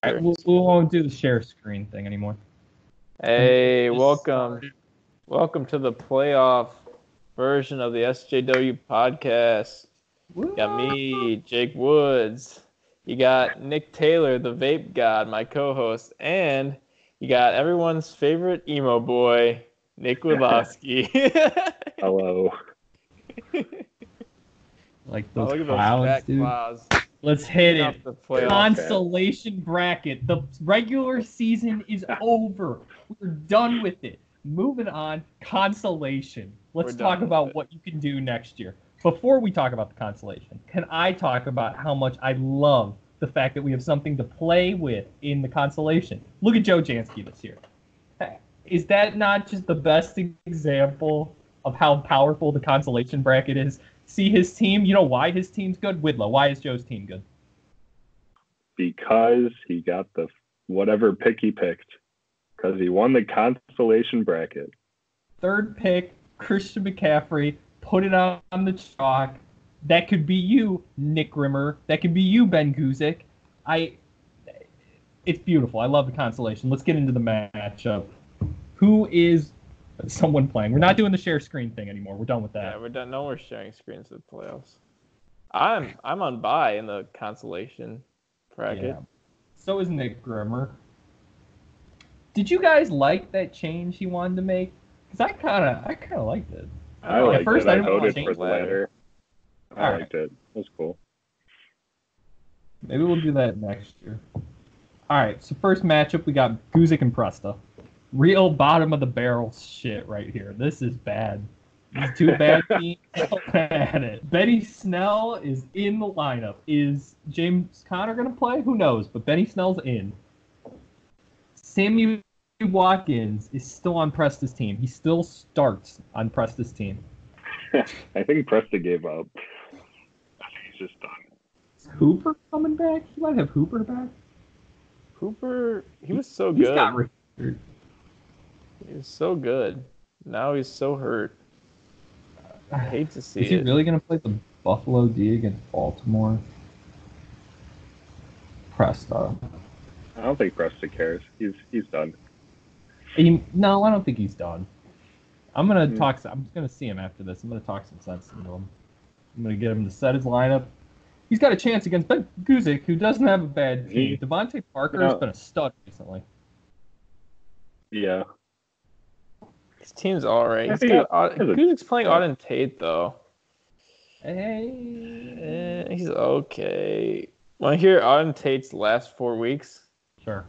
right, we won't do the share screen thing anymore. Hey, welcome to the playoff version of the SJW podcast. You got me, Jake Woods. You got Nick Taylor, the vape god, my co-host, and you got everyone's favorite emo boy, Nick Wodlowski. Hello. Like those look at clouds, those fat dude. clouds. Let's hit it. The playoff. Consolation bracket. The regular season is over. We're done with it. Moving on. Consolation. Let's talk about what you can do next year. Before we talk about the consolation, can I talk about how much I love the fact that we have something to play with in the consolation? Look at Joe Jansky this year. Is that not just the best example of how powerful the consolation bracket is? See his team. You know why his team's good? Widlow, why is Joe's team good? Because he got the whatever pick he picked. Because he won the consolation bracket. Third pick, Christian McCaffrey. Put it on the chalk. That could be you, Nick Rimmer. That could be you, Ben Guzik. It's beautiful. I love the consolation. Let's get into the matchup. Who is someone playing? We're not doing the share screen thing anymore. We're done with that. Yeah, we're done. No more sharing screens at the playoffs. I'm on bye in the consolation bracket. Yeah. So is Nick Grimmer. Did you guys like that change he wanted to make? Because I kind of liked it. I liked At first, it. I I didn't want to voted change for the ladder. I All liked it. It was cool. Maybe we'll do that next year. All right, so first matchup, we got Guzik and Presta. Real bottom of the barrel shit right here. This is bad. These two bad teams at it. Benny Snell is in the lineup. Is James Conner going to play? Who knows? But Benny Snell's in. Sammy Watkins is still on Presta's team. He still starts on Presta's team. I think Presta gave up. I think he's just done. Is Hooper coming back? He might have Hooper back. Hooper, he was so He's good. got record. He was so good. Now he's so hurt. I hate to see Is he really going to play the Buffalo D against Baltimore? Presta. I don't think Presta cares. He's done. No, I don't think he's done. I'm gonna talk. I'm gonna see him after this. I'm gonna talk some sense into him. I'm gonna get him to set his lineup. He's got a chance against Ben Guzik, who doesn't have a bad team. Devontae Parker has been a stud recently. Yeah. His team's all right. Guzik's playing Auden Tate though. Hey, he's okay. Want to hear Auden Tate's last 4 weeks? Sure.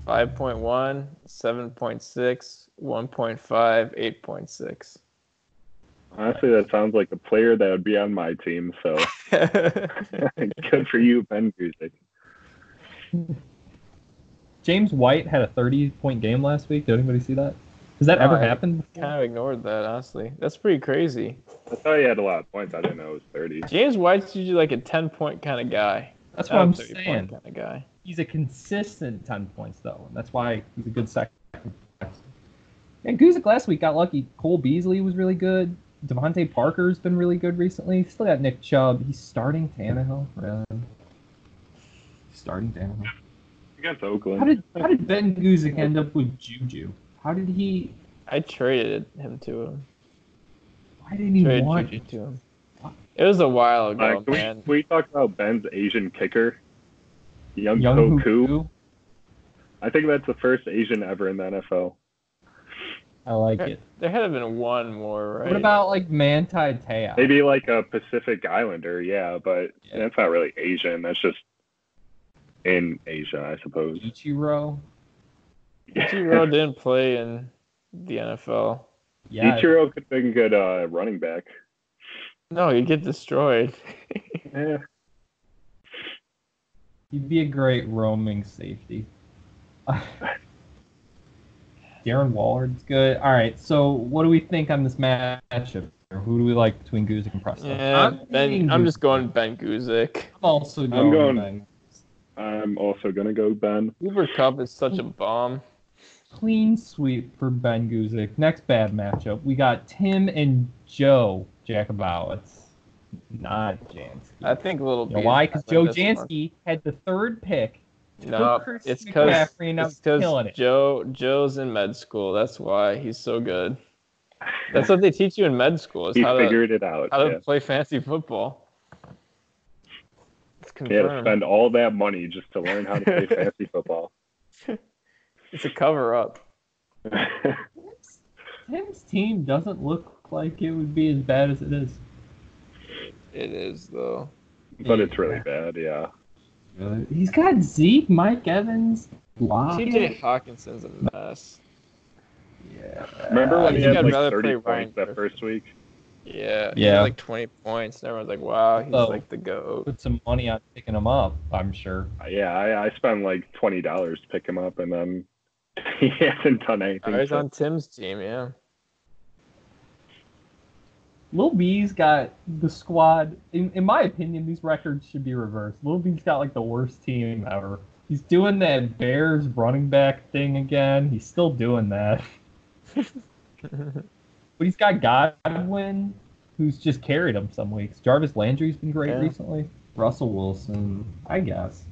5.1, 7.6, 1.5, 8.6. Honestly, that sounds like a player that would be on my team, so good for you, Ben Guzik. James White had a 30-point game last week. Did anybody see that? Has that ever happened before? Kind of ignored that, honestly. That's pretty crazy. I thought he had a lot of points. I didn't know it was 30. James White's usually like a 10-point kind of guy. That's what I'm saying. Kind of guy. He's a consistent 10 points, though. And that's why he's a good second. And Guzik last week got lucky. Cole Beasley was really good. Devontae Parker's been really good recently. Still got Nick Chubb. He's starting Tannehill. Really? He's starting Tannehill. Against Oakland. How did Ben Guzik end up with Juju? How did he... I traded him to him. Why didn't he want Juju to him? It was a while ago, man. Can we talk about Ben's Asian kicker? Young Hoku. I think that's the first Asian ever in the NFL. I like it. There had to have been one more, right? What about, like, Manti Te'o? Maybe like a Pacific Islander, yeah, but that's not really Asian. That's just in Asia, I suppose. Ichiro? Ichiro didn't play in the NFL. Yeah. Ichiro could have been a good running back. No, he'd get destroyed. Yeah. He'd be a great roaming safety. Darren Wallard's good. All right, so what do we think on this matchup? Who do we like between Guzik and Presta? Yeah, I'm just going Ben Guzik. I'm also going Ben. I'm also going to go Ben. Cooper Kupp is such a bomb. Clean sweep for Ben Guzik. Next bad matchup, we got Tim and Joe Bowicz. Not Jansky. I think a little bit. You know why? Because Joe Jansky had the third pick No, it's because Joe's in med school. That's why he's so good. That's what they teach you in med school. Is he figured it out. How to play fantasy football. It's confirmed. He had to spend all that money just to learn how to play fantasy football. It's a cover-up. Tim's team doesn't look like it would be as bad as it is. It is, though. But it's really bad, yeah. He's got Zeke, Mike Evans, Lockett. TJ Hawkinson's a mess. Yeah. Remember when he had like 30 points that first week? Yeah. He had like 20 points. And everyone's like, wow, he's like the GOAT. Put some money on picking him up, I'm sure. Yeah, I spent like $20 to pick him up, and then he hasn't done anything. He's on Tim's team, yeah. Lil B's got the squad. In my opinion, these records should be reversed. Lil B's got like the worst team ever. He's doing that Bears running back thing again. He's still doing that. But he's got Godwin, who's just carried him some weeks. Jarvis Landry's been great recently. Russell Wilson, I guess.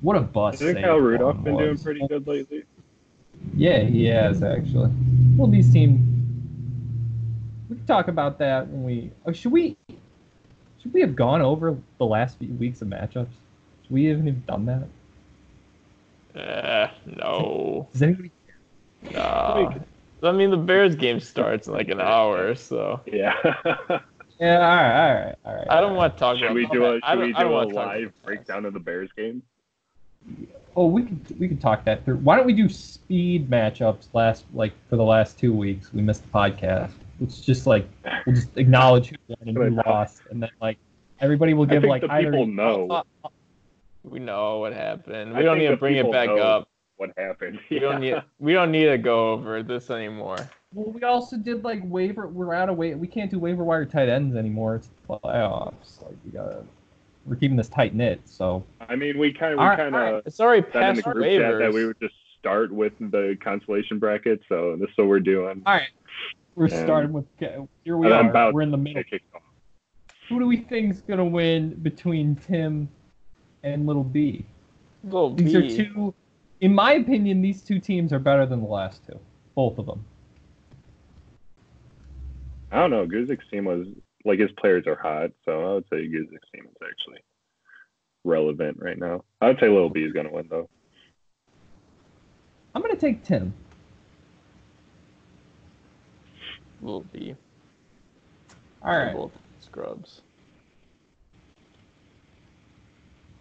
What a bust. I think Kyle Rudolph been doing pretty good lately. Yeah, he has actually. Well, these teams. We can talk about that when we. Oh, should we have gone over the last few weeks of matchups? Should we even have done that? No. Does anybody care? Nah. I mean, the Bears game starts in like an hour, so. Yeah. Yeah. All right. I don't want to talk about. Should we do a live breakdown of the Bears game? Oh, we could talk that through. Why don't we do speed matchups for the last 2 weeks? We missed the podcast. It's just like we'll just acknowledge who won and who lost, and then like everybody will give like either. People know. We know what happened. We don't need to bring it back up. What happened? We don't need to go over this anymore. Well, we also did like waiver. We're out of we can't do waiver wire tight ends anymore. It's playoffs. Like we're keeping this tight knit. So I mean, we kind of. It's already past waivers. That we would just start with the consolation bracket. So this is what we're doing. All right. We're starting with here we are. We're in the middle. Who do we think is gonna win between Tim and Little B? These are two. In my opinion, these two teams are better than the last two. Both of them. I don't know. Guzik's team was like his players are hot, so I would say Guzik's team is actually relevant right now. I would say Little B is gonna win though. I'm gonna take Tim. Will be. All right. Both scrubs.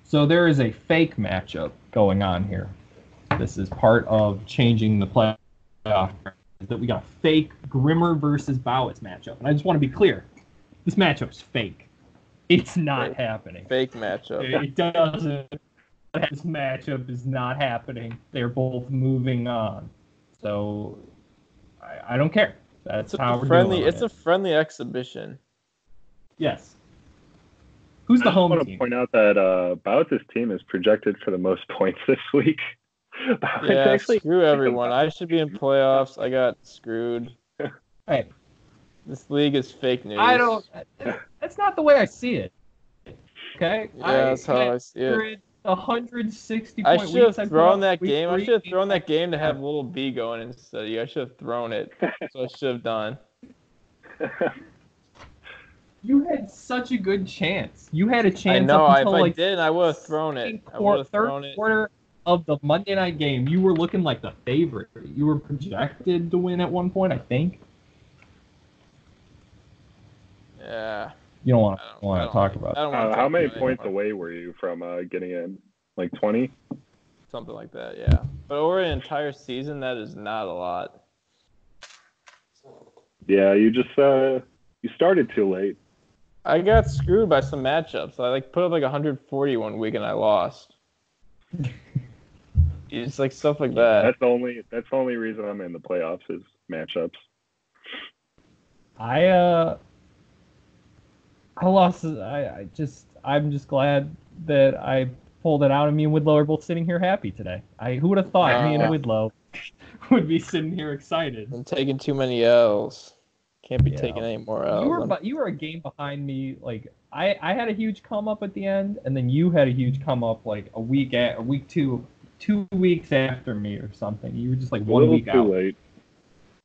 So there is a fake matchup going on here. This is part of changing the playoff. That we got a fake Grimmer versus Bowicz matchup, and I just want to be clear: this matchup's fake. It's not happening. Fake matchup. It doesn't. This matchup is not happening. They're both moving on. So I don't care. That's how we're doing it. It's a friendly exhibition. Yes. Who's the home team? I want to point out that Bowitz's team is projected for the most points this week. Yeah, screw everyone. I should be in playoffs. I got screwed. Hey. This league is fake news. That's not the way I see it. Okay? Yeah, that's how I see it. 160 I should have thrown that game. I should have thrown that game to have Little B going instead of you. I should have thrown it. So I should have done. You had such a good chance. You had a chance. I know. Up until, if I did, I would have thrown it. I would have thrown it. Quarter of the Monday night game, you were looking like the favorite. You were projected to win at one point, I think. Yeah. You don't want to talk about it. How many points away were you from getting in? Like 20? Something like that, yeah. But over an entire season, that is not a lot. Yeah, you just you started too late. I got screwed by some matchups. I put up 140 one week and I lost. It's stuff like that. That's the only reason I'm in the playoffs is matchups. I lost. I'm just glad that I pulled it out, and me and Widlow are both sitting here happy today. Who would have thought me and Widlow would be sitting here excited? I'm taking too many L's. Can't be taking any more L's. You were a game behind me. Like I had a huge come up at the end, and then you had a huge come up like a week 2 weeks after me or something. You were just like 1 week out. Too late.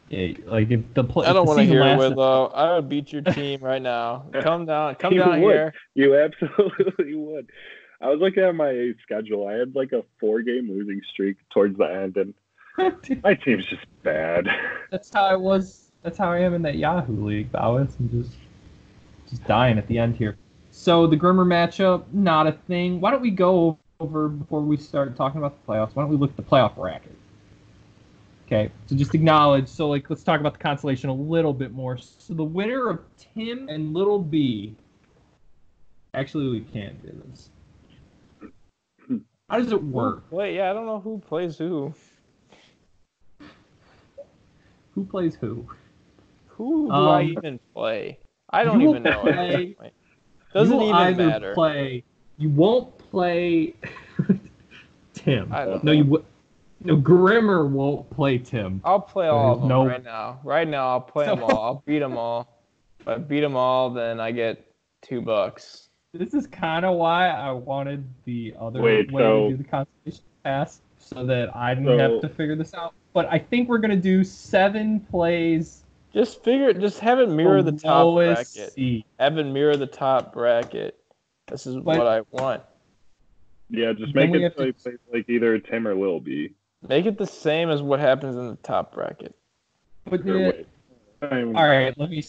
Yeah, like if the I don't want to hear Whitlow. I would beat your team right now. Come down here. You absolutely would. I was looking at my schedule. I had like a 4-game losing streak towards the end, and my team's just bad. That's how I was. That's how I am in that Yahoo League, Bowicz. I'm just dying at the end here. So the Grimmer matchup, not a thing. Why don't we go over before we start talking about the playoffs? Why don't we look at the playoff bracket? Okay, so just acknowledge. So let's talk about the consolation a little bit more. So the winner of Tim and Little B. Actually, we can't do this. How does it work? Wait, yeah, I don't know who plays who. Who plays who? Who do I even play? I don't even know. Doesn't even matter. You won't play Tim. I don't know. No, Grimmer won't play Tim. I'll play all of them right now. Right now, I'll play them all. I'll beat them all. If I beat them all, then I get $2. This is kind of why I wanted the other way to do the consolation pass, so that I didn't have to figure this out. But I think we're gonna do 7 plays. Just have it mirror the top bracket. Seed. Have it mirror the top bracket. This is what I want. Yeah, just make it like either Tim or Lil B. Make it the same as what happens in the top bracket. But all right, let me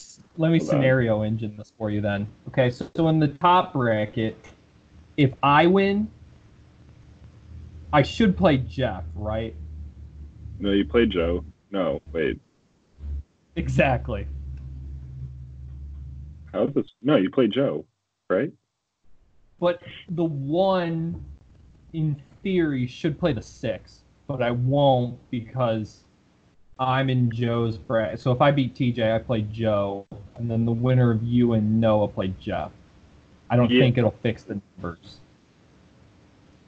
scenario engine this for you then. Okay, so in the top bracket, if I win, I should play Jeff, right? No, you play Joe. No, wait. Exactly. How's this? No, you play Joe, right? But the 1, in theory, should play the 6, but I won't because I'm in Joe's bracket. So if I beat TJ, I play Joe, and then the winner of you and Noah play Jeff. I don't think it'll fix the numbers.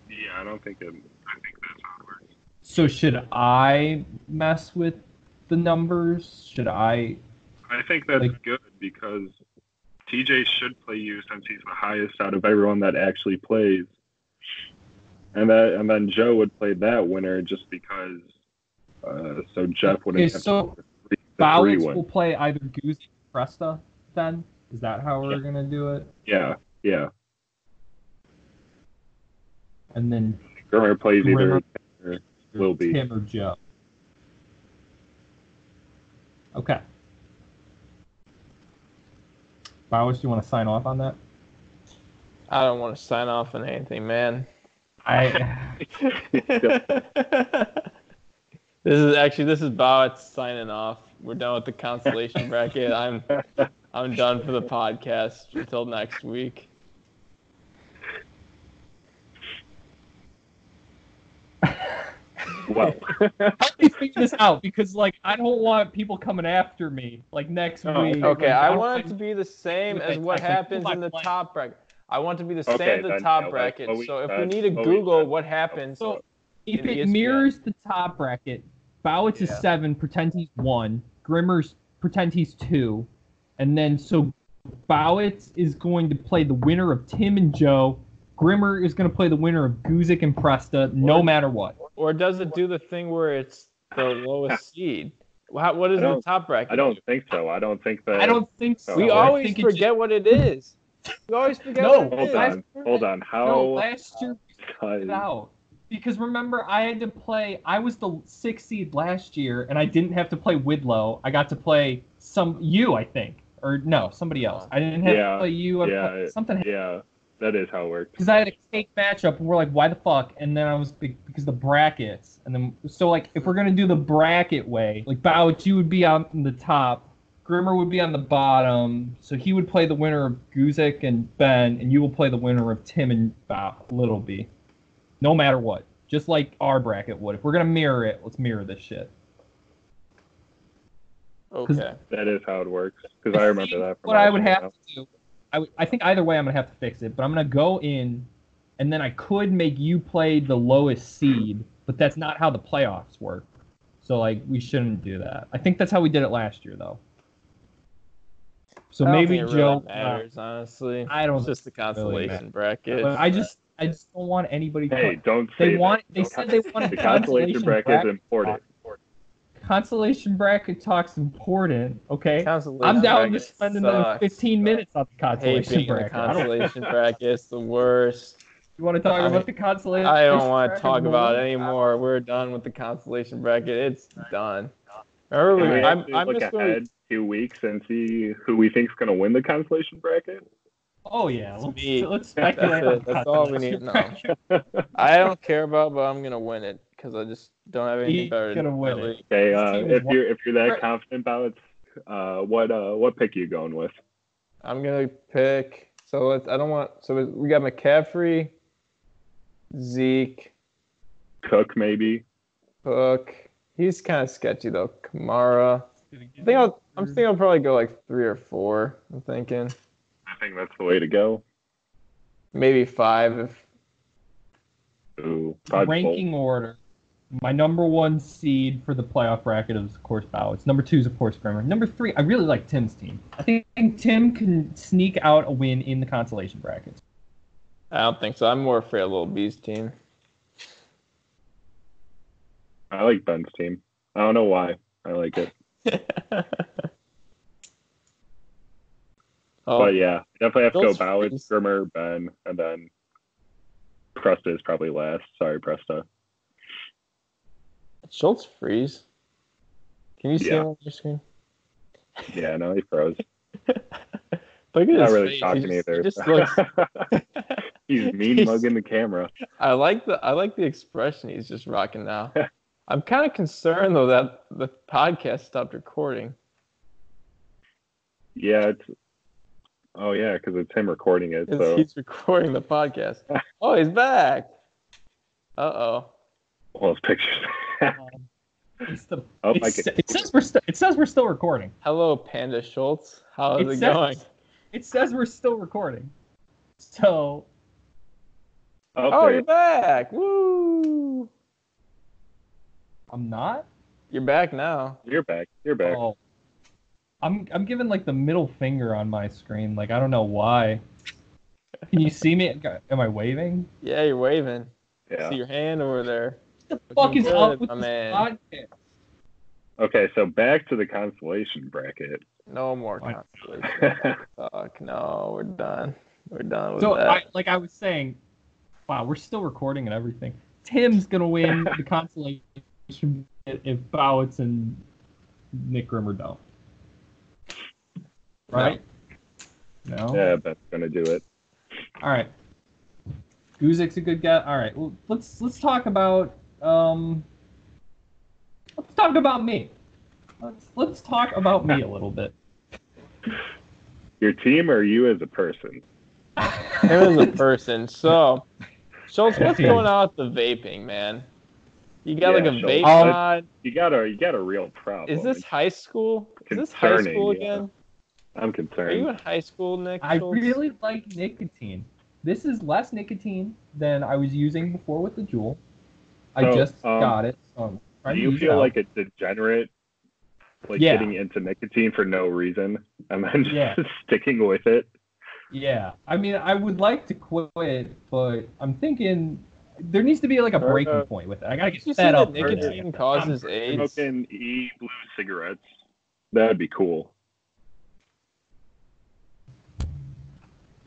Yeah, I think that's how it works. So should I mess with the numbers? Should I? I think that's good because TJ should play you since he's the highest out of everyone that actually plays. And then Joe would play that winner just because. So Jeff would have so Bowicz will play either Goose or Presta then? Is that how we're going to do it? Yeah. And then Grimmer plays either Tim or Lil B. Tim or Joe. Okay. Bowicz, do you want to sign off on that? I don't want to sign off on anything, man. This is Bowicz signing off. We're done with the consolation bracket. I'm done for the podcast until next week. Well, help me figure this out because I don't want people coming after me next week. Okay, I want it to be the same as what happens in the top bracket. I want it to be the same as the top bracket. So if we need to Google what happens. So if it mirrors the top bracket, Bowicz is 7, pretend he's 1. Grimmer's pretend he's 2. And then so Bowicz is going to play the winner of Tim and Joe. Grimmer is going to play the winner of Guzik and Presta, no matter what. Or does it do the thing where it's the lowest seed? What is the top bracket? I don't think so. I don't think so. We always forget what it is. We always forget what it is. Hold on. Last year we figured it out. Because remember, I was the 6th seed last year, and I didn't have to play Whitlow. I got to play I think. Or no, somebody else. I didn't have to play you. Something. Yeah, that is how it works. Because I had a cake matchup, and we're like, why the fuck? And then I was, because the brackets. And then, so if we're going to do the bracket way, Bowicz, you would be on the top. Grimmer would be on the bottom. So he would play the winner of Guzik and Ben, and you will play the winner of Tim and Little B. No matter what. Just like our bracket would. If we're going to mirror it, let's mirror this shit. Okay. That is how it works. Because I remember that. What I would have to do, I think either way I'm going to have to fix it, but I'm going to go in, and then I could make you play the lowest seed, but that's not how the playoffs work. So, we shouldn't do that. I think that's how we did it last year, though. So I don't maybe think it Joe really matters, honestly. I don't It's just the consolation really bracket. But I just don't want anybody. Hey, don't They say want. that. They said they wanted The consolation bracket is important. Consolation bracket talk's important. Okay, Consolation I'm down to bracket spend another sucks. 15 minutes on the I hate consolation being in the bracket. I don't- consolation bracket. It's the worst. You want to talk about the consolation? I don't want to bracket talk about it more? anymore. We're done with the consolation bracket. It's done. Can we Remember, actually I'm look just ahead 2 weeks and see who we think's going to win the consolation bracket? Oh yeah, me. let's speculate. That's it. That's all we need to know. I don't care about, but I'm gonna win it because I just don't have anything He's better to gonna do. win it. Okay, This team if you're that confident about it, what pick are you going with? I'm gonna pick. So we got McCaffrey, Zeke, Cook maybe. Cook. He's kind of sketchy though. Kamara. I'm thinking I'll probably go like 3 or 4. I'm thinking I think that's the way to go. maybe 5 if. Ooh, five's ranking order. My number 1 seed for the playoff bracket is, of course, Bowicz. Number 2 is, of course, Bremer. Number 3, I really like Tim's team. I think Tim can sneak out a win in the consolation brackets. I don't think so. I'm more afraid of Little B's team. I like Ben's team. I don't know why. I like it. But yeah, definitely have to go Bowicz, Grimmer, Ben, and then Presta is probably last. Sorry, Presta. Schultz freeze. Can you see him on your screen? Yeah, no, he froze. Look at his Not really face. shocking either. He just looks. He's mean mugging the camera. I like the expression he's just rocking now. I'm kind of concerned though that the podcast stopped recording. Yeah, because it's him recording it. So He's recording the podcast. Oh, he's back. Uh-oh. Well, his pictures. It says we're still recording. Hello, Panda Schultz. How is it going? It says we're still recording. So. Oh, you're back! Woo! I'm not. You're back now. You're back. Oh. I'm giving like the middle finger on my screen. Like I don't know why. Can you see me? Am I waving? Yeah, you're waving. Yeah. See your hand over there. What the fuck is up with this podcast? Okay, so back to the consolation bracket. No more consolation. Fuck no, we're done. We're done with that. Like I was saying, wow, we're still recording and everything. Tim's gonna win the consolation if Bowicz and Nick Grimmer don't. Right? No. Yeah, Ben's gonna do it. All right. Guzik's a good guy. All right. Well, let's talk about me. Let's talk about me a little bit. Your team or you as a person? Him as a person. So, Schultz, what's going on with the vaping, man? You got like a vape mod? You got a real problem. Is this high school? Is this Concerning, high school again? I'm concerned. Are you in high school, Nick? I Schultz? really like nicotine. This is less nicotine than I was using before with the Juul. I just got it. So do you feel like a degenerate, getting into nicotine for no reason and then just sticking with it? Yeah. I mean, I would like to quit, but I'm thinking there needs to be like a breaking point with it. I gotta get fed up. Nicotine causes AIDS. Smoking e-blue cigarettes. That'd be cool.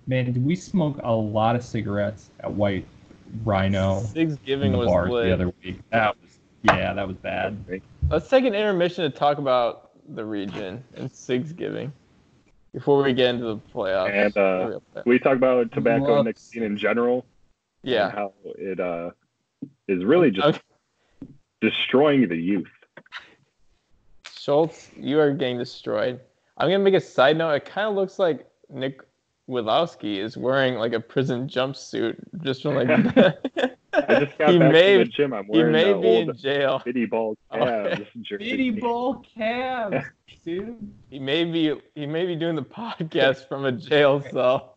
Man, did we smoke a lot of cigarettes at White Rhino? Thanksgiving was lit. The other week. That was bad. Let's take an intermission to talk about the region and Thanksgiving before we get into the playoffs. And we talk about tobacco and nicotine in general. Yeah. And how it is really just destroying the youth. Schultz, you are getting destroyed. I'm gonna make a side note. It kind of looks like Nick Wilowski is wearing like a prison jumpsuit just from like. I just got back to the gym. I'm wearing he may be old in jail. Bitty Ball Cavs jersey. Bitty Ball Cavs, dude. He may be doing the podcast from a jail cell.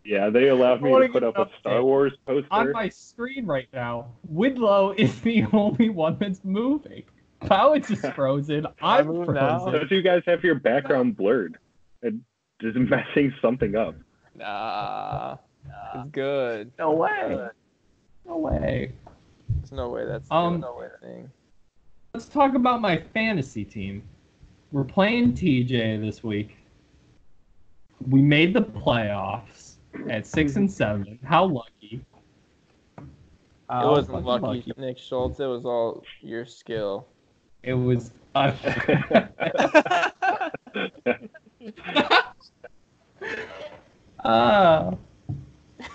Yeah, they allowed me to put up a Star Wars poster. On my screen right now, Widlow is the only one that's moving. Bowicz is frozen. I'm frozen. Because you guys have your background blurred. And just messing something up. Nah, it's good. No way. No way. There's no way that's no way thing. Let's talk about my fantasy team. We're playing TJ this week. We made the playoffs at 6 and 7. How lucky. It wasn't lucky, Nick Schultz. It was all your skill. It was.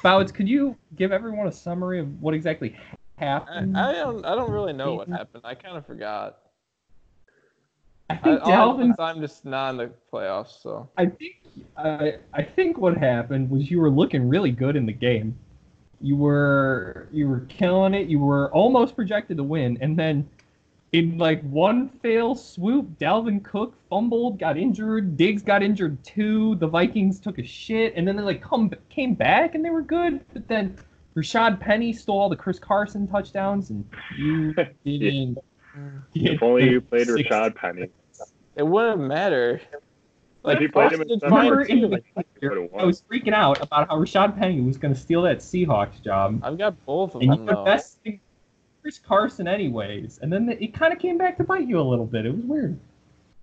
Bowicz, could you give everyone a summary of what exactly happened? I don't really know what happened. I kind of forgot. I think Dalvin. I'm just not in the playoffs, so. I think what happened was you were looking really good in the game. You were killing it. You were almost projected to win, and then in like one fail swoop, Dalvin Cook fumbled, got injured. Diggs got injured too. The Vikings took a shit, and then they came back and they were good. But then Rashad Penny stole all the Chris Carson touchdowns, and you didn't. If only you played Rashad Penny. It wouldn't matter. Like, if you played him in I was freaking out about how Rashad Penny was going to steal that Seahawks job. I've got both of them, though. And investing Chris Carson anyways. And then it kind of came back to bite you a little bit. It was weird.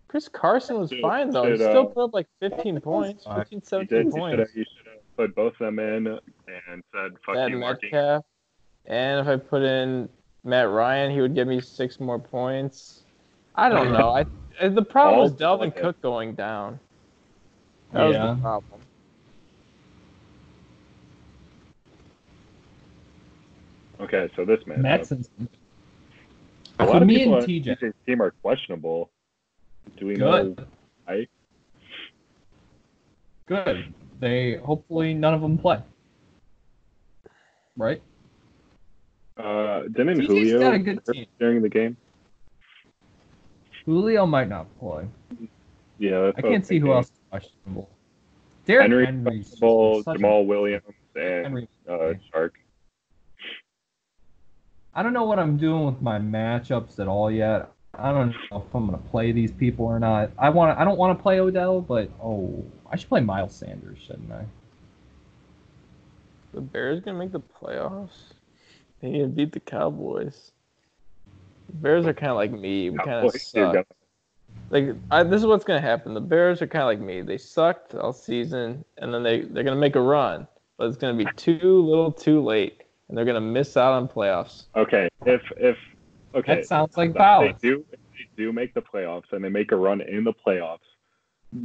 Chris Carson was fine, though. He still put up like 15 points, 15, 17 points. You should have put both of them in and said, fuck you, Marky. Metcalf. And if I put in Matt Ryan, he would give me 6 more points. I don't know. The problem was Dalvin Cook going down. That was the problem. Okay, so this man. A lot of people on TJ's team are questionable. Do we know why? Good. Hopefully none of them play. Right? Didn't Julio got a good team during the game? Julio might not play. Yeah, I can't see who else is questionable. Henry's Jamal Williams, and Shark. I don't know what I'm doing with my matchups at all yet. I don't know if I'm gonna play these people or not. I don't want to play Odell, but I should play Miles Sanders, shouldn't I? The Bears gonna make the playoffs? They need to beat the Cowboys. The Bears are kind of like me. We kind of suck. This is what's gonna happen. The Bears are kind of like me. They sucked all season, and then they're gonna make a run, but it's gonna be too late, and they're gonna miss out on playoffs. Okay, if that sounds like Bowicz. If they do make the playoffs and they make a run in the playoffs,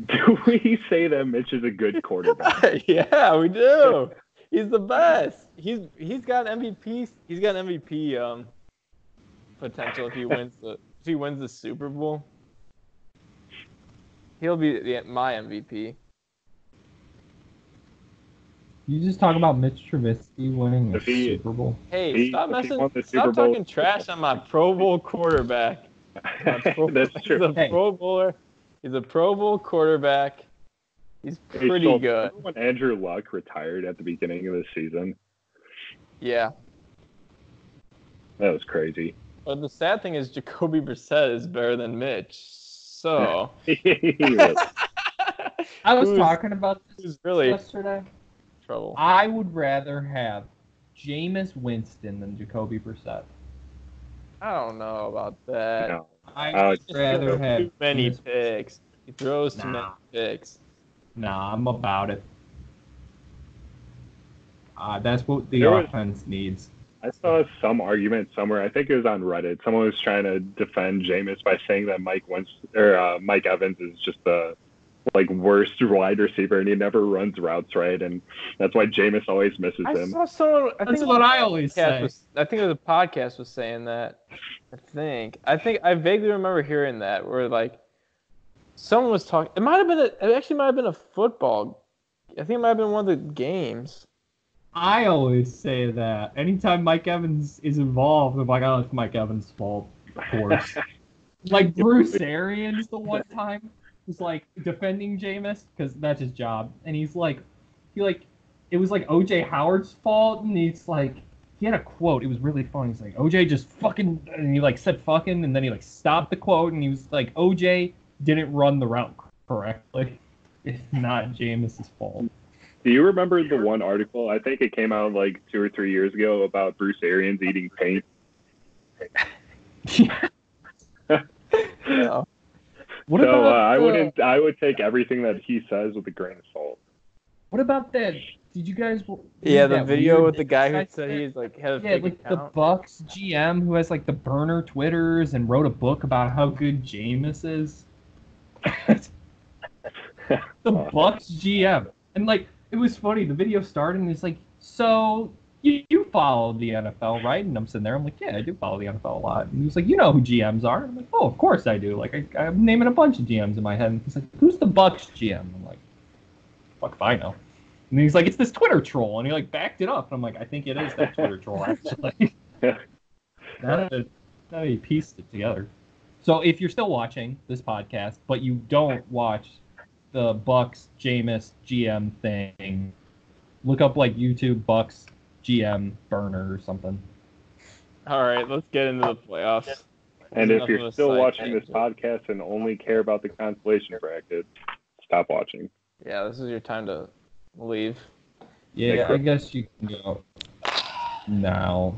do we say that Mitch is a good quarterback? Yeah, we do. He's the best. He's got MVP. He's got MVP potential if he wins the Super Bowl. He'll be my MVP. You just talk about Mitch Trubisky winning the Super Bowl. Hey, stop talking trash on my Pro Bowl quarterback. That's true. He's a Pro Bowler. He's a Pro Bowl quarterback. He's pretty good. When Andrew Luck retired at the beginning of the season. Yeah. That was crazy. But the sad thing is Jacoby Brissett is better than Mitch. So. I was talking about this really yesterday. Trouble. I would rather have Jameis Winston than Jacoby Brissett. I don't know about that. No. I would rather have too many picks. He throws too many picks. Nah, I'm about it. That's what the offense needs. I saw some argument somewhere. I think it was on Reddit. Someone was trying to defend Jameis by saying that Mike Evans is just the worst wide receiver, and he never runs routes right, and that's why Jameis always misses him. Saw someone. That's what I always say. I think it was a podcast was saying that. I vaguely remember hearing that where someone was talking. It actually might have been a football. I think it might have been one of the games. I always say that. Anytime Mike Evans is involved, I'm like, it's Mike Evans' fault, of course. Bruce Arians the one time was defending Jameis because that's his job, and it was OJ Howard's fault, and he had a quote. It was really funny. He's like, OJ just fucking, and he said fucking, and then he stopped the quote, and he was like, OJ didn't run the route correctly. It's not Jameis's fault. Do you remember the one article? I think it came out like 2 or 3 years ago about Bruce Arians eating paint. No. What So about I would take everything that he says with a grain of salt. What about that? Did you guys? Yeah, the that video weird with the guy who guy said he's like had a Yeah, fake like account. the Bucks GM who has like the burner Twitters and wrote a book about how good Jameis is. The Bucks GM. And like it was funny, the video started and it's like, so you follow the NFL, right? And I'm sitting there, I'm like, yeah, I do follow the NFL a lot. And he was like, you know who GMs are? I'm like, oh, of course I do. Like I'm naming a bunch of GMs in my head. And he's like, who's the Bucks GM? I'm like, fuck if I know. And he's like, it's this Twitter troll. And he like backed it up. And I'm like, I think it is that Twitter troll, actually. Now that he pieced it together. So if you're still watching this podcast, but you don't watch the Bucks Jameis GM thing, look up like YouTube Bucks GM burner or something. All right, let's get into the playoffs. And if you're still watching this podcast and only care about the consolation bracket, stop watching. Yeah, this is your time to leave. Yeah, I guess you can go now.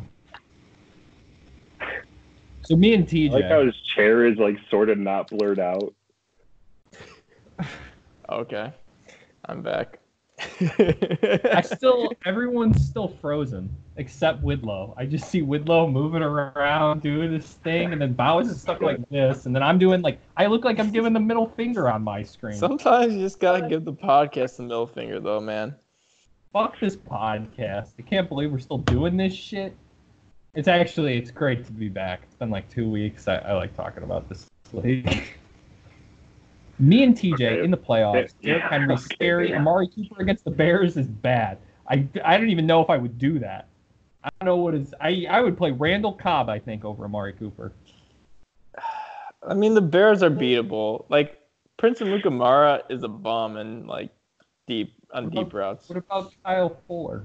So me and TJ. I like how his chair is like sort of not blurred out. Okay, I'm back. Everyone's still frozen except Widlow. I just see Widlow moving around doing this thing, and then Bowicz is stuck like this, and then I'm doing like I look like I'm giving the middle finger on my screen. Sometimes you just gotta give the podcast the middle finger, though, man. Fuck this podcast. I can't believe we're still doing this shit. It's great to be back. It's been like 2 weeks. I like talking about this league. Me and TJ in the playoffs. Derrick Henry's scary. Amari Cooper against the Bears is bad. I don't even know if I would do that. I don't know what is. I would play Randall Cobb, I think, over Amari Cooper. I mean, the Bears are beatable. Like, Prince Amukamara is a bum and like deep routes. What about Kyle Fuller?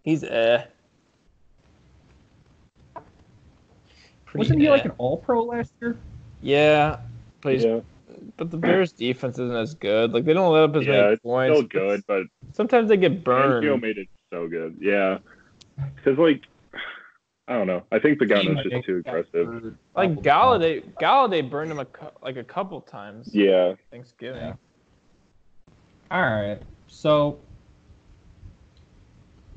He's Wasn't he like an All-Pro last year? Yeah, but the Bears' defense isn't as good. Like they don't let up as many points. Still good, but sometimes they get burned. Fangio made it so good. Yeah, because like I don't know. I think Pagano's just too aggressive. Like Galladay burned him a couple times. Yeah. Thanksgiving. Yeah. All right, so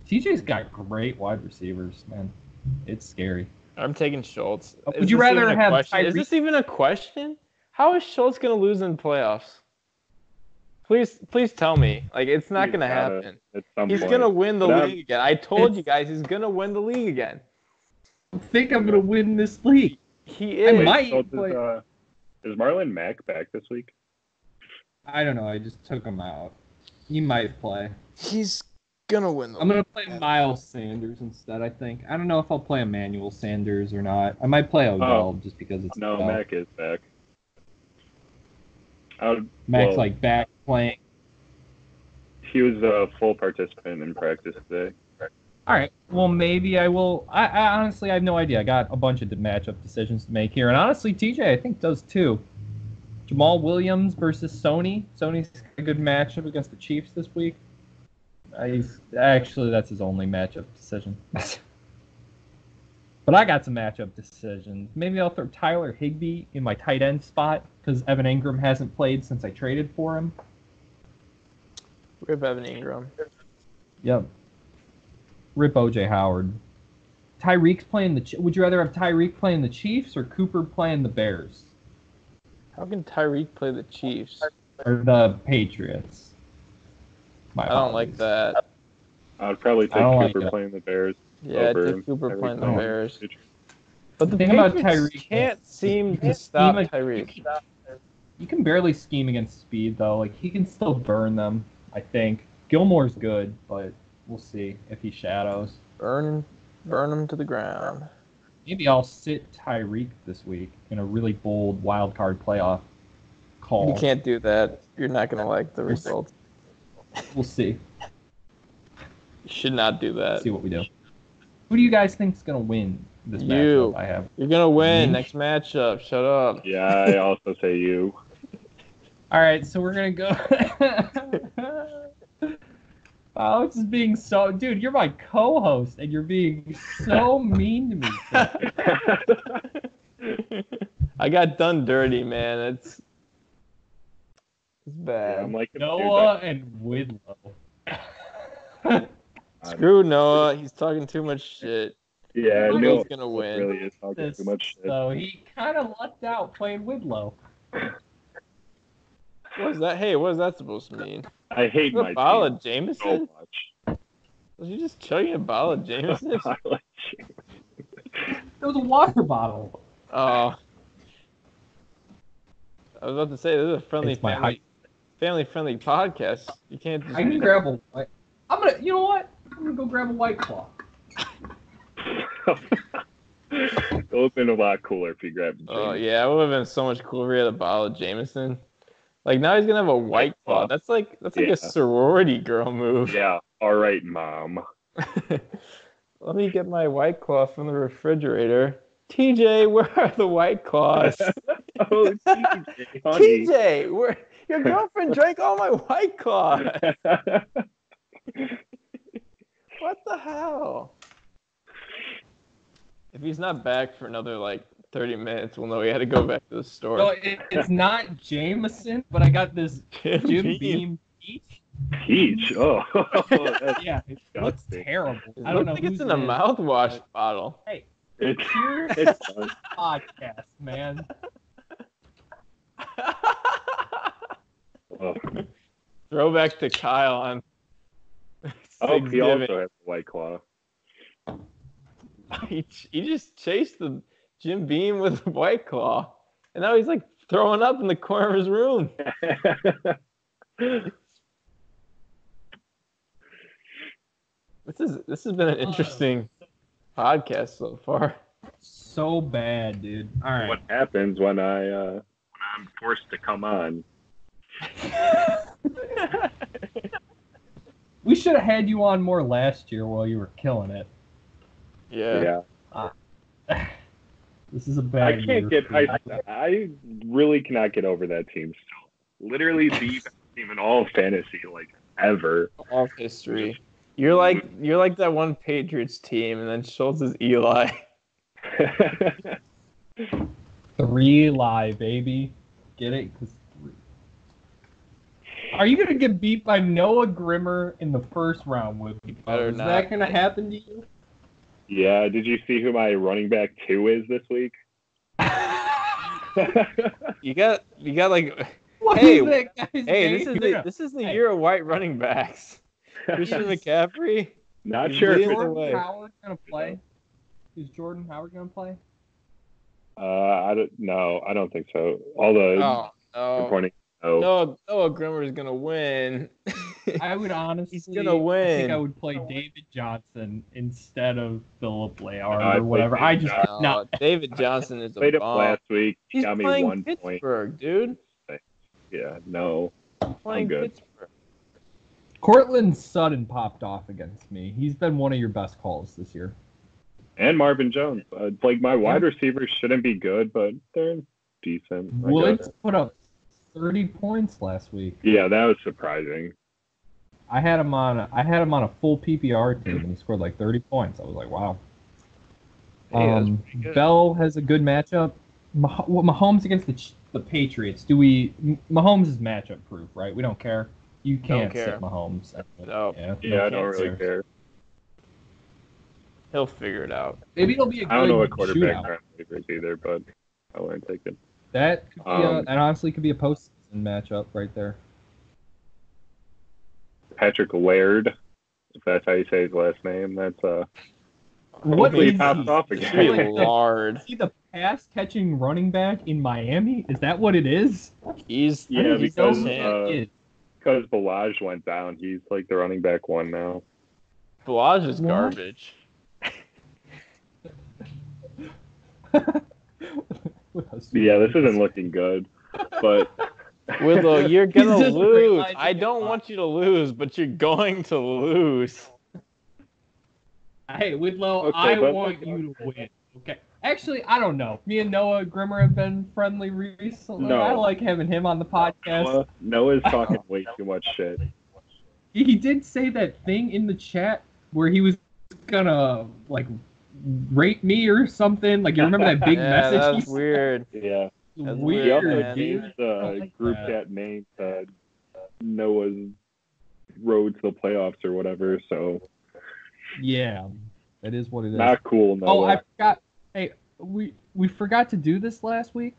TJ's got great wide receivers, man. It's scary. I'm taking Schultz. Would you rather have Tyreek? Is this even a question? How is Schultz going to lose in the playoffs? Please tell me. Like, it's not going to happen. He's going to win the league again. I told you guys he's going to win the league again. I think I'm going to win this league. He is. I might is Marlon Mack back this week? I don't know. I just took him out. He might play. He's gonna win. I'm gonna play Miles Sanders instead. I think. I don't know if I'll play Emmanuel Sanders or not. I might play Odell just because it's no. Odell. Mack is back. Mac's like back playing. He was a full participant in practice today. All right. Well, maybe I will. I honestly I have no idea. I got a bunch of matchup decisions to make here, and honestly, TJ I think does too. Jamal Williams versus Sony. Sony's a good matchup against the Chiefs this week. That's his only matchup decision. But I got some matchup decisions. Maybe I'll throw Tyler Higbee in my tight end spot because Evan Ingram hasn't played since I traded for him. Rip Evan Ingram. Yep. Rip O.J. Howard. Tyreek's playing the. Would you rather have Tyreek playing the Chiefs or Cooper playing the Bears? How can Tyreek play the Chiefs? Or the Patriots? I don't like that. I would probably take Cooper playing the Bears. Yeah, take Cooper playing the Bears. But the Patriots can't seem to stop Tyreek. You can barely scheme against speed, though. Like, he can still burn them, I think. Gilmore's good, but we'll see if he shadows. Burn him to the ground. Maybe I'll sit Tyreek this week in a really bold wild card playoff call. You can't do that. You're not going to like the results. We'll see. You should not do that. See what we do. Who do you guys think is going to win this matchup I have? You're going to win next matchup. Shut up. Yeah, I also say you. All right, so we're gonna go. Bowicz is being so, dude. You're my co-host, and you're being so mean to me. I got done dirty, man. It's bad. Yeah, I'm like Noah and Widlow. Screw Noah. He's talking too much shit. Yeah, Noah's gonna win. Really is talking too much shit. So he kind of lucked out playing Widlow. What is that? Hey, what is that supposed to mean? I hate my bottle team of Jameson so much. Was you just chugging a bottle of Jameson? It was a water bottle. Oh. I was about to say, this is a family-friendly podcast. You can't just... I can grab a white... you know what? I'm gonna go grab a White Claw. It would have been a lot cooler if he grabbed a Jameson. Oh, yeah, it would have been so much cooler if he had a bottle of Jameson. Like, now he's gonna have a White Claw. That's like a sorority girl move. Yeah, all right, Mom. Let me get my White Claw from the refrigerator. TJ, where are the White Claws? Oh, TJ, honey. TJ, your girlfriend drank all my White Claw. What the hell? If he's not back for another, 30 minutes, we'll know he had to go back to the store. No, it's not Jameson, but I got this Jim Beam peach. Peach? Oh. Yeah, it looks terrible. I don't know. It's in a mouthwash bottle. Hey, it's podcast, man. Oh. Throwback to Kyle on. Oh, he also has a White Claw. He just chased the Jim Beam with a White Claw, and now he's throwing up in the corner of his room. This has been an interesting podcast so far. So bad, dude. All right. What happens when I'm forced to come on? We should have had you on more last year while you were killing it. Yeah. This is a bad I really cannot get over that team still. Literally the best team in all of fantasy, ever. All history. You're like that one Patriots team, and then Schultz is Eli. 3 live, baby. Get it? Are you gonna get beat by Noah Grimmer in the first round with me? Is that gonna happen to you? Yeah. Did you see who my running back 2 is this week? You got What hey, is that guy's name? This is the year of white running backs. Christian McCaffrey. Not sure. Is Jordan Howard gonna play? Is Jordan Howard gonna play? I don't think so. Although pointing. Noah Grimmer is gonna win. I would honestly. He's gonna win. I think I would play David Johnson instead of Philip Layard or whatever. David Johnson is a played bomb. Him last week. He He's got me playing 1 Pittsburgh, point. Dude. Yeah, no. Playing I'm good. Pittsburgh. Cortland Sutton popped off against me. He's been one of your best calls this year. And Marvin Jones. My wide receivers shouldn't be good, but they're decent. Woods put up 30 points last week. Yeah, that was surprising. I had him on a full PPR team, and he scored 30 points. I was like, wow. Bell has a good matchup. Mahomes against the Patriots. Mahomes is matchup proof, right? We don't care. You can't sit Mahomes. No. Yeah, I don't really care. He'll figure it out. Maybe he'll be a good I don't know what quarterback shootout. are favorites either, but I wouldn't take it. That could be that honestly could be a postseason matchup right there. Patrick Laird, if that's how you say his last name, that's Hopefully he pops off again. Lard. Is he the pass catching running back in Miami? Is that what it is? He's because Balaj went down, he's the running back 1 now. Balaj is garbage. Yeah, this isn't looking good, but Willow, you're gonna lose. I don't want you to lose, but you're going to lose. Hey, Whitlow, I want you to win. Okay. Actually, I don't know. Me and Noah Grimmer have been friendly recently. No. I like having him on the podcast. Noah's talking way too much shit. He did say that thing in the chat where he was gonna like rate me or something. Like you remember that big message? Yeah, that's weird. Yeah. That's He also man. changed the group chat name to Noah's Road to the Playoffs or whatever. So Yeah, that is what it is. not cool, Noah. Oh, I forgot. Hey, we forgot to do this last week.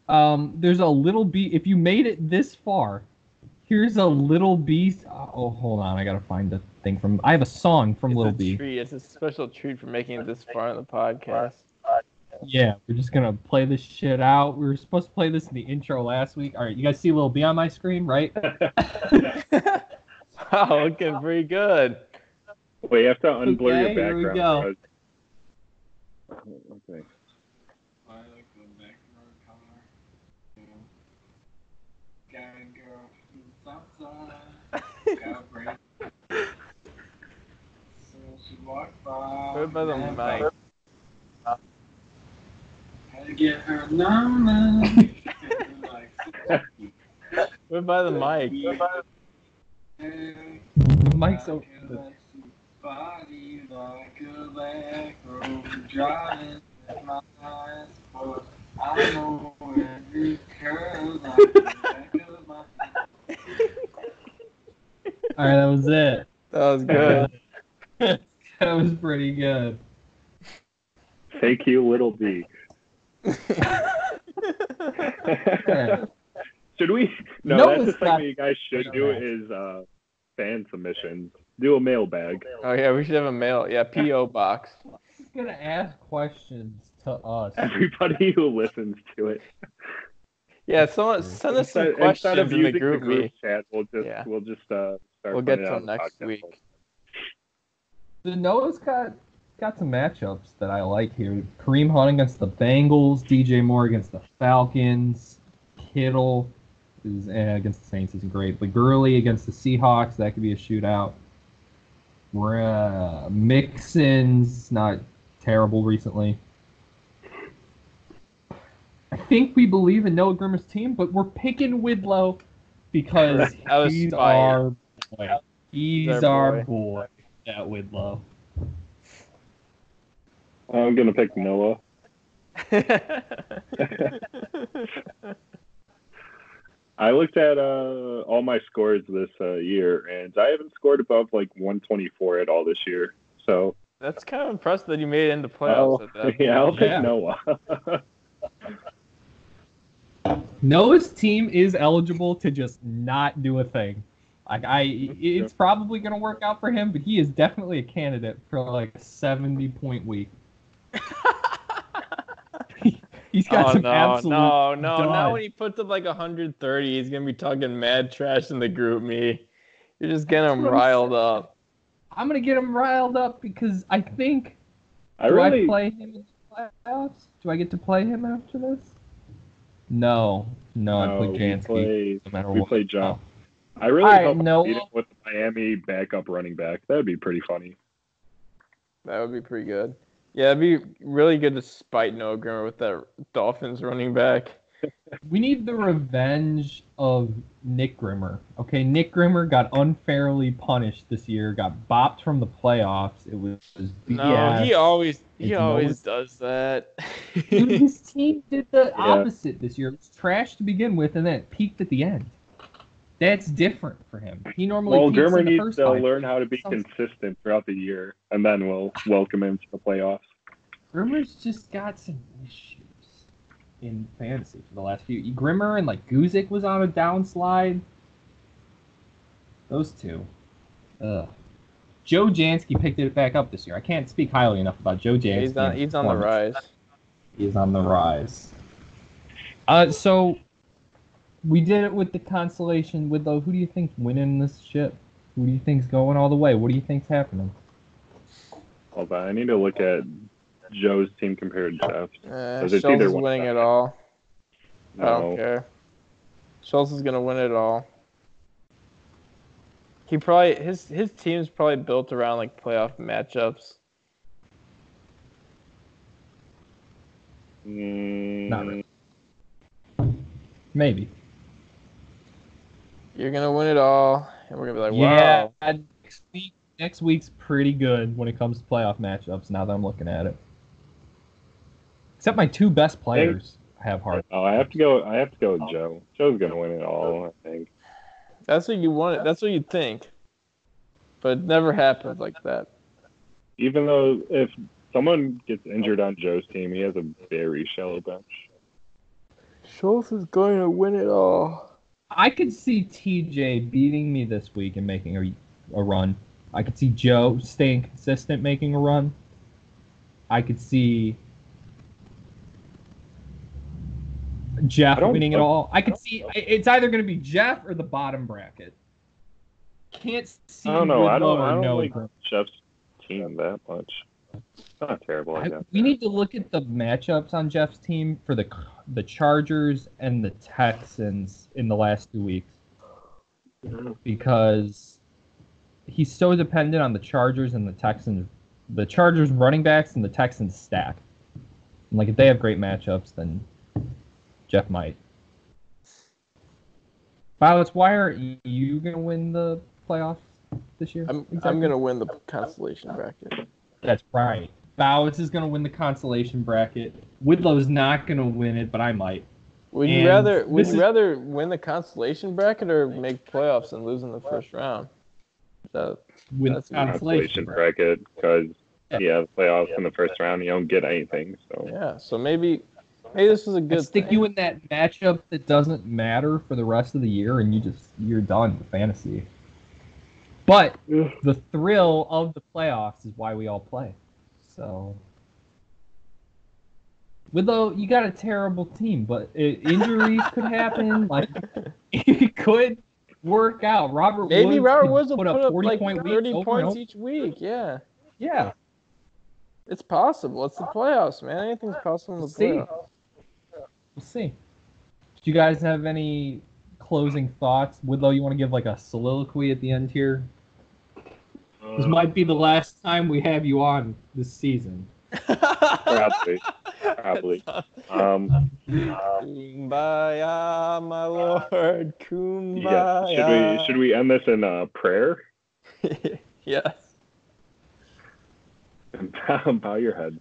There's a little B. If you made it this far, here's a Little B. Oh, hold on. I gotta find the thing from. I have a song from Little B. It's a special treat for making it this far in the podcast. Yeah, we're just gonna play this shit out. We were supposed to play this in the intro last week. All right, you guys see Little B on my screen, right? Wow, looking pretty good. Wait, you have to unblur Okay, your here we background. Okay. I like the background color. Gotta go outside. Gotta break. So she walked by. Put it by the mic. Had to get her number. Put it by the mic. The mic's open. Body like a back road driving in my eyes, but I know every curve like the back of my head. All right, that was it. That was good. That was pretty good. Thank you, Little B. Should we? No, No, that's the it's thing not. that you guys should do is fan submissions. Do a mailbag. Oh yeah, we should have a mail. Yeah, PO box. He's gonna ask questions to us. Everybody who listens to it. Yeah, someone send us some Instead questions of in the using group meet. chat, we'll just start. We'll get putting it to on the next podcast. week. The Noah's got some matchups that I like here. Kareem Hunt against the Bengals, DJ Moore against the Falcons, Kittle is against the Saints isn't great, but Gurley against the Seahawks, that could be a shootout. Mixon's not terrible recently. I think we believe in Noah Grimmer's team, but we're picking Widlow because he's our boy. He's our boy, that Widlow. I'm gonna pick Noah. I looked at all my scores this year, and I haven't scored above like 124 at all this year. So that's kind of impressive that you made it into playoffs at that. Yeah, I'll pick Noah. Noah's team is eligible to just not do a thing. It's probably gonna work out for him, but he is definitely a candidate for like a 70-point week. He's got some absolute. No. Now when he puts up like 130, he's gonna be talking mad trash in the group me. You're just getting him riled up. I'm gonna get him riled up because I think. I play him in the playoffs? Do I get to play him after this? No, I play Jansky. No matter we what. play John. I really hope we beat him with the Miami backup running back. That'd be pretty funny. That would be pretty good. Yeah, it'd be really good to spite Noah Grimmer with that Dolphins running back. We need the revenge of Nick Grimmer. Okay, Nick Grimmer got unfairly punished this year, got bopped from the playoffs. It was BS. No, he always does that. Dude, his team did the opposite this year. It was trash to begin with, and then it peaked at the end. That's different for him. He normally peaks Grimmer in the needs first to time. learn how to be consistent throughout the year, and then we'll welcome him to the playoffs. Grimmer's just got some issues in fantasy for the last few. Grimmer and like Guzik was on a downslide. Those two. Ugh. Joe Jansky picked it back up this year. I can't speak highly enough about Joe Jansky. He's on the rise. He's on the rise. So we did it with the consolation with who do you think's winning this ship? Who do you think's going all the way? What do you think's happening? Hold on, I need to look at Joe's team compared to Jeff's. Schultz is winning it all. No. I don't care. Schultz is gonna win it all. He probably his team's probably built around like playoff matchups. Not really. Maybe. You're gonna win it all, and we're gonna be like, wow. Yeah, next week's pretty good when it comes to playoff matchups. Now that I'm looking at it, except my two best players have hard. Oh, I have to go with Joe. Joe's gonna win it all, I think. That's what you want. That's what you think, but it never happens like that. Even though if someone gets injured on Joe's team, he has a very shallow bench. Schultz is going to win it all. I could see TJ beating me this week and making a run. I could see Joe staying consistent, making a run. I could see Jeff winning it all. I could see it's either going to be Jeff or the bottom bracket. Can't see. I don't know. I don't like Jeff's team that much. It's not terrible, I guess. We need to look at the matchups on Jeff's team for the Chargers and the Texans in the last 2 weeks. Because he's so dependent on the Chargers and the Texans. The Chargers running backs and the Texans stack. And like if they have great matchups, then Jeff might. Bowicz, why are you going to win the playoffs this year? I'm going to win the consolation bracket. That's right. Bowicz is going to win the consolation bracket. Widlow's not going to win it, but I might. Would you rather win the consolation bracket or make playoffs and lose in the first round? Win the consolation bracket because the playoffs in the first round, you don't get anything. So yeah, so maybe this is a good stick you in that matchup that doesn't matter for the rest of the year, and you're done with fantasy. But the thrill of the playoffs is why we all play. So, Widlow, you got a terrible team, but injuries could happen. Like it could work out. Robert Woods will put up 30 points each week. Yeah. Yeah. It's possible. It's the playoffs, man. Anything's possible in the playoffs. We'll see. Do you guys have any closing thoughts? Widlow, you want to give like a soliloquy at the end here? This might be the last time we have you on this season. Probably. Kumbaya, my lord. Kumbaya. Yeah. Should we end this in prayer? Yes. Bow your head.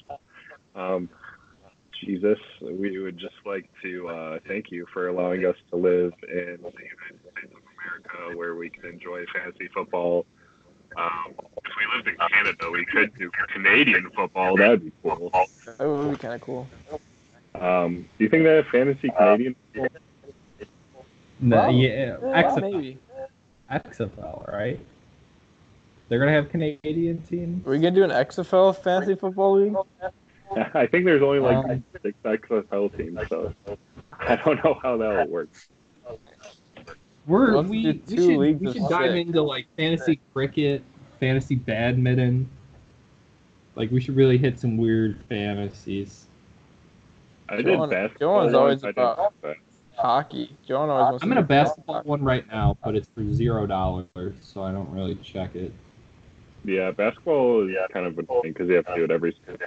Jesus, we would just like to thank you for allowing us to live in the United States of America, where we can enjoy fantasy football. If we lived in Canada, we could do Canadian football. That'd be cool. That would be kind of cool. Do you think they have fantasy Canadian football? No, yeah, maybe. XFL, right? They're gonna have Canadian teams. Are we gonna do an XFL fantasy football league? I think there's only like 6 XFL teams, so I don't know how that'll work. We should dive into like fantasy cricket, fantasy badminton. Like we should really hit some weird fantasies. I did basketball. Joan's always about hockey. Joan always wants I'm in a basketball one right now, but it's for $0, so I don't really check it. Yeah, basketball is kind of a thing because you have to do it every single day.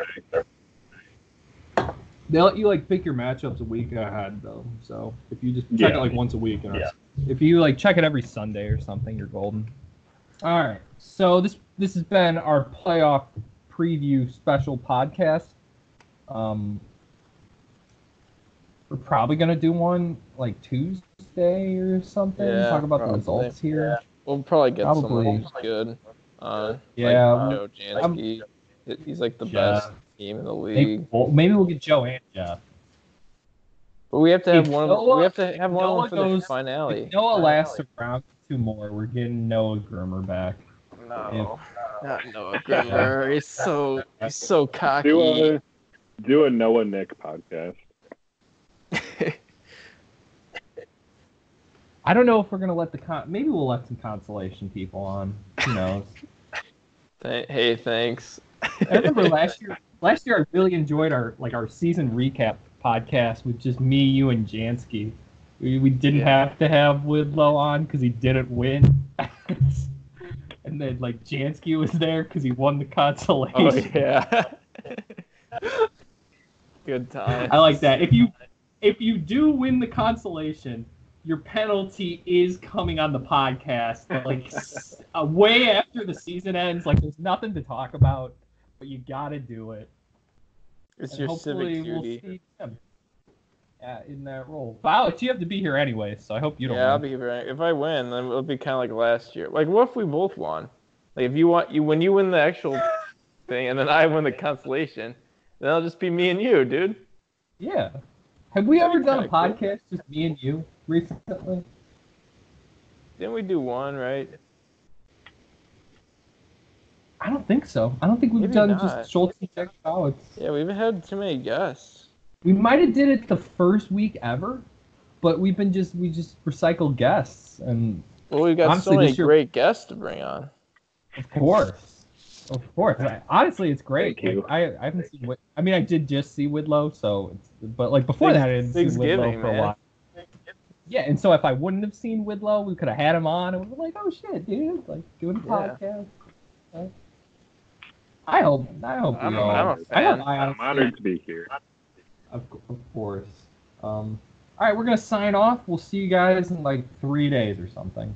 They let you like pick your matchups a week ahead though, so if you just check it like once a week, if you like check it every Sunday or something, you're golden. All right, so this has been our playoff preview special podcast. We're probably gonna do one like Tuesday or something. Talk about the results here. Yeah. We'll probably get someone who's good. Like Joe Jansky. He's like the best team in the league. Maybe we'll get Joe and Jeff. But we have to have one for the finale. If Noah lasts around 2 more, we're getting Noah Grimmer back. No, not Noah Grimmer. He's so cocky. Do a Noah Nick podcast. I don't know if we're gonna let maybe we'll let some consolation people on. Who knows? Hey, thanks. I remember last year I really enjoyed our season recap podcast with just me, you, and Jansky. We didn't have to have Widlow on because he didn't win. And then like Jansky was there because he won the consolation. Oh yeah. Good time. I like that. If you do win the consolation, your penalty is coming on the podcast, like way after the season ends. Like there's nothing to talk about, but you got to do it. It's and your hopefully civic duty. We'll see him in that role. Bowicz, you have to be here anyway, so I hope you don't. Yeah, I'll be here. If I win, then it'll be kind of like last year. Like, what if we both won? Like, if when you win the actual thing, and then I win the consolation, then it'll just be me and you, dude. Yeah. Have we ever done a podcast just me and you recently? Didn't we do one, right? I don't think so. I don't think we've done just Schultz and Jack Bowicz. Yeah, we haven't had too many guests. We might have did it the first week ever, but we just recycle guests and. Well, we've got so many great guests to bring on. Of course. Honestly, it's great. Like, I haven't seen. I mean, I did just see Widlow, but like before that, I didn't see Widlow for a while. Yeah, and so if I wouldn't have seen Widlow, we could have had him on, and we were like, "Oh shit, dude!" Like doing a podcast. Right? I hope I'm honored to be here. Of course. All right, we're gonna sign off. We'll see you guys in like 3 days or something.